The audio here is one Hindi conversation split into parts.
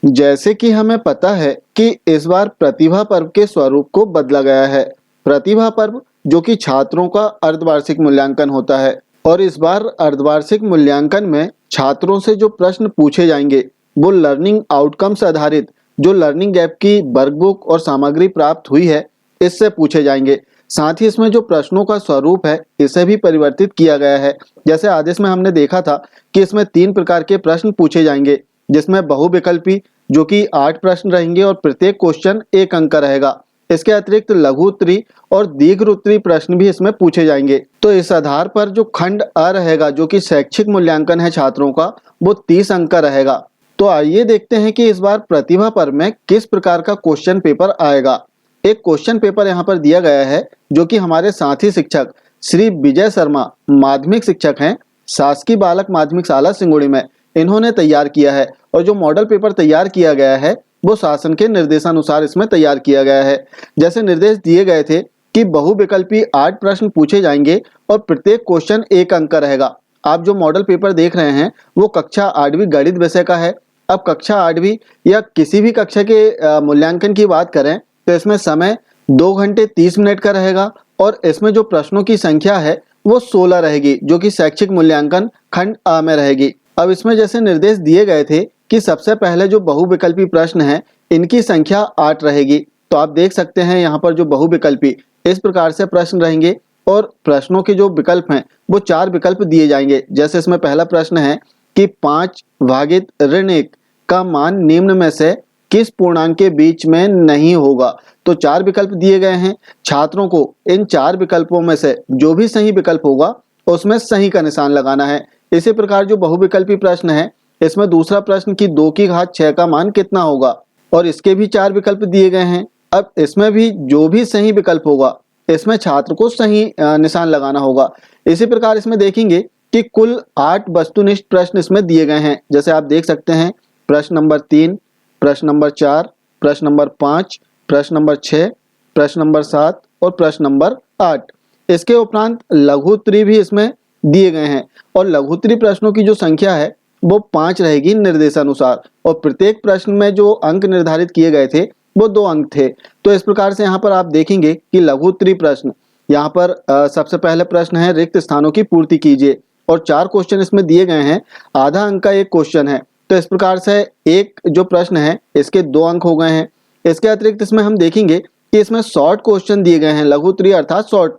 जैसे कि हमें पता है कि इस बार प्रतिभा पर्व के स्वरूप को बदला गया है। प्रतिभा पर्व जो कि छात्रों का अर्धवार्षिक मूल्यांकन होता है और इस बार अर्धवार्षिक मूल्यांकन में छात्रों से जो प्रश्न पूछे जाएंगे वो लर्निंग आउटकम्स आधारित जो लर्निंग गैप की वर्कबुक और सामग्री प्राप्त हुई है इससे पूछे जाएंगे। साथ ही इसमें जो प्रश्नों का स्वरूप है इसे भी परिवर्तित किया गया है। जैसे आदेश में हमने देखा था कि इसमें 3 प्रकार के प्रश्न पूछे जाएंगे, जिसमें बहुविकल्पी जो कि 8 प्रश्न रहेंगे और प्रत्येक क्वेश्चन 1 अंक का रहेगा। इसके अतिरिक्त लघु उत्तरी और दीर्घ उत्तरी प्रश्न भी इसमें पूछे जाएंगे। तो इस आधार पर जो खंड अ रहेगा जो कि शैक्षिक मूल्यांकन है छात्रों का, वो 30 अंक का रहेगा। तो आइए देखते हैं कि इस बार प्रतिभा पर्व में किस प्रकार का क्वेश्चन पेपर आएगा। एक क्वेश्चन पेपर यहाँ पर दिया गया है जो कि हमारे साथी शिक्षक श्री विजय शर्मा माध्यमिक शिक्षक हैं, शासकीय बालक माध्यमिक शाला सिंगुड़ी में, इन्होंने तैयार किया है। और जो मॉडल पेपर तैयार किया गया है वो शासन के निर्देशानुसार इसमें तैयार किया गया है। जैसे निर्देश दिए गए थे कि बहुविकल्पी 8 प्रश्न पूछे जाएंगे और प्रत्येक क्वेश्चन 1 अंक का रहेगा। आप जो मॉडल पेपर देख रहे हैं वो कक्षा 8वीं गणित विषय का है। अब कक्षा 8वीं या किसी भी कक्षा के मूल्यांकन की बात करें तो इसमें समय 2 घंटे 30 मिनट का रहेगा और इसमें जो प्रश्नों की संख्या है वो 16 रहेगी जो कि शैक्षिक मूल्यांकन खंड अ में रहेगी। अब इसमें जैसे निर्देश दिए गए थे कि सबसे पहले जो बहुविकल्पी प्रश्न है इनकी संख्या 8 रहेगी। तो आप देख सकते हैं यहाँ पर जो बहुविकल्पी इस प्रकार से प्रश्न रहेंगे और प्रश्नों के जो विकल्प हैं वो 4 विकल्प दिए जाएंगे। जैसे इसमें पहला प्रश्न है कि 5 भागित ऋण 1 का मान निम्न में से किस पूर्णांक के बीच में नहीं होगा। तो 4 विकल्प दिए गए हैं, छात्रों को इन 4 विकल्पों में से जो भी सही विकल्प होगा उसमें सही का निशान लगाना है। इसी प्रकार जो बहुविकल्पी प्रश्न है इसमें दूसरा प्रश्न कि 2 की घात 6 का मान कितना होगा और इसके भी 4 विकल्प दिए गए हैं। अब इसमें भी जो भी सही विकल्प होगा इसमें छात्र को सही निशान लगाना होगा। इसी प्रकार इसमें देखेंगे कि कुल 8 वस्तुनिष्ठ प्रश्न इसमें दिए गए हैं। जैसे आप देख सकते हैं प्रश्न नंबर 3, प्रश्न नंबर 4, प्रश्न नंबर 5, प्रश्न नंबर 6, प्रश्न नंबर 7 और प्रश्न नंबर 8। इसके उपरांत लघु उत्तरी भी इसमें दिए गए हैं और लघु उत्तरी प्रश्नों की जो संख्या है वो 5 रहेगी निर्देशानुसार और प्रत्येक प्रश्न में जो अंक निर्धारित किए गए थे वो 2 अंक थे। तो इस प्रकार से यहाँ पर आप देखेंगे कि लघु उत्तरी प्रश्न यहाँ पर सबसे पहले प्रश्न है रिक्त स्थानों की पूर्ति कीजिए और 4 क्वेश्चन इसमें दिए गए हैं, आधा अंक का एक क्वेश्चन है। तो इस प्रकार से एक जो प्रश्न है इसके 2 अंक हो गए हैं। इसके अतिरिक्त इसमें हम देखेंगे कि इसमें शॉर्ट क्वेश्चन दिए गए हैं, लघु उत्तरी अर्थात शॉर्ट।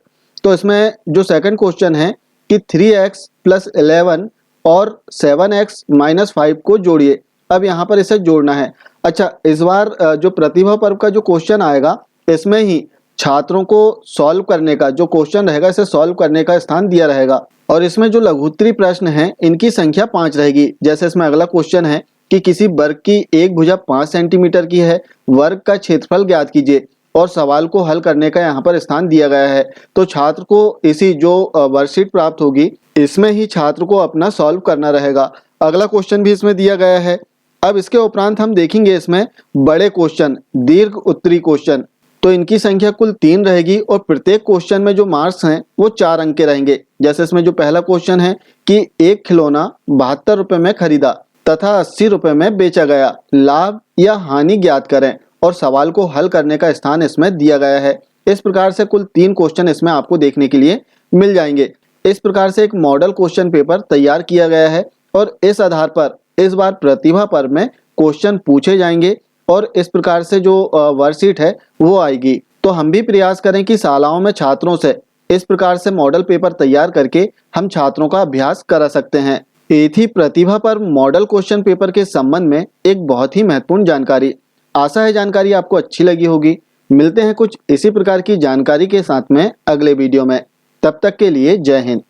तो इसमें जो सेकंड क्वेश्चन है कि 3x + 11 और 7x - 5 को जोड़िए। अब यहाँ पर इसे जोड़ना है। अच्छा, इस बार जो प्रतिभा पर्व का जो क्वेश्चन आएगा इसमें ही छात्रों को सॉल्व करने का जो क्वेश्चन रहेगा इसे सॉल्व करने का स्थान दिया रहेगा और इसमें जो लघु उत्तरी प्रश्न है इनकी संख्या 5 रहेगी। जैसे इसमें अगला क्वेश्चन है कि किसी वर्ग की एक भुजा 5 सेंटीमीटर की है, वर्ग का क्षेत्रफल ज्ञात कीजिए और सवाल को हल करने का यहाँ पर स्थान दिया गया है। तो छात्र को इसी जो वर्कशीट प्राप्त होगी इसमें ही छात्र को अपना सॉल्व करना रहेगा। अगला क्वेश्चन भी इसमें दिया गया है। अब इसके उपरांत हम देखेंगे इसमें बड़े क्वेश्चन, दीर्घ उत्तरी क्वेश्चन। तो इनकी संख्या कुल 3 रहेगी और प्रत्येक क्वेश्चन में जो मार्क्स हैं वो 4 अंक के रहेंगे। जैसे इसमें जो पहला क्वेश्चन है कि एक खिलौना 72 रुपए में खरीदा तथा 80 रुपए में बेचा गया, लाभ या हानि ज्ञात करें और सवाल को हल करने का स्थान इसमें दिया गया है। इस प्रकार से कुल 3 क्वेश्चन इसमें आपको देखने के लिए मिल जाएंगे। इस प्रकार से एक मॉडल क्वेश्चन पेपर तैयार किया गया है और इस आधार पर इस बार प्रतिभा पर्व में क्वेश्चन पूछे जाएंगे और इस प्रकार से जो वर्कशीट है वो आएगी। तो हम भी प्रयास करें कि शालाओं में छात्रों से इस प्रकार से मॉडल पेपर तैयार करके हम छात्रों का अभ्यास करा सकते हैं। ये थी Pratibha Parv model question paper के संबंध में एक बहुत ही महत्वपूर्ण जानकारी। आशा है जानकारी आपको अच्छी लगी होगी। मिलते हैं कुछ इसी प्रकार की जानकारी के साथ में अगले वीडियो में। तब तक के लिए जय हिंद।